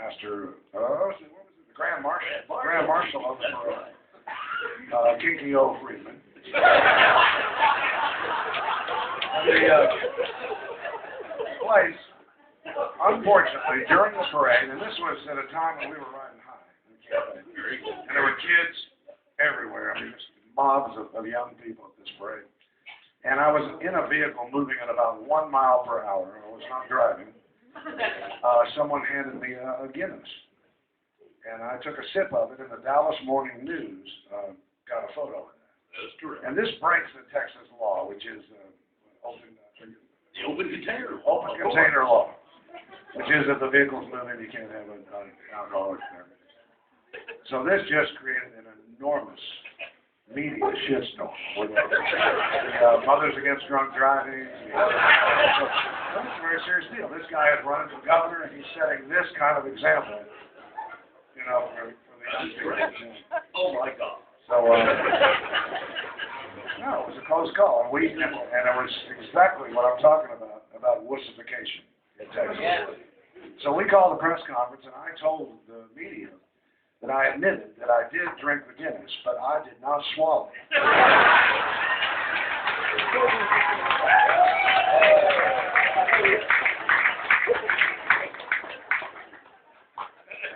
Master, what was it? The Grand Marshal. Grand Marshal of the Kinky Friedman. And the place, unfortunately, during the parade, and this was at a time when we were riding high, and there were kids everywhere. I mean, just mobs of young people at this parade. And I was in a vehicle moving at about 1 mile per hour. I was not driving. Someone handed me a Guinness. And I took a sip of it, and the Dallas Morning News got a photo of that. That's correct. And this breaks the Texas law, which is the open container law, which is if the vehicle's moving, you can't have an alcoholic beverage. So this just created an enormous media shitstorm with Mothers Against Drunk Driving. So that's a very serious deal. This guy is running for governor, and he's setting this kind of example, you know, for the young people. Oh my God. So, no, it was a close call, and it was exactly what I'm talking about wussification in Texas. So we called a press conference, and I told the media that I admitted that I did drink the Guinness, but I did not swallow it.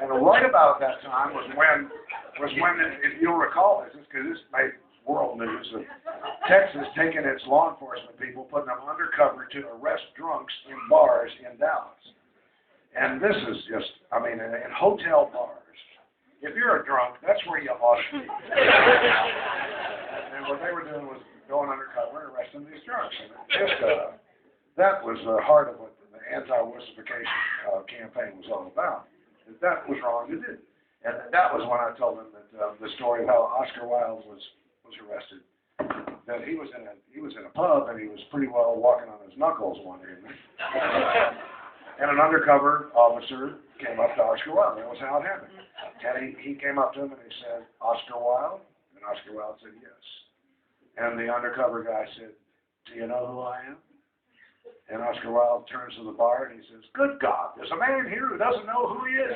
And right about that time was when, if you'll recall this, because this made world news, of Texas taking its law enforcement people, putting them undercover to arrest drunks in bars in Dallas. And this is just, I mean, in hotel bars. If you're a drunk, that's where you ought to be. And what they were doing was going undercover and arresting these drunks. And just, that was the heart of what the anti-wussification campaign was all about. That was wrong to do. And that was when I told them that the story of how Oscar Wilde was arrested. That he was in a pub and he was pretty well walking on his knuckles one evening. And an undercover officer came up to Oscar Wilde. That was how it happened. And he came up to him and he said, "Oscar Wilde?" And Oscar Wilde said, "Yes." And the undercover guy said, "Do you know who I am?" And Oscar Wilde turns to the bar and he says, "Good God, there's a man here who doesn't know who he is."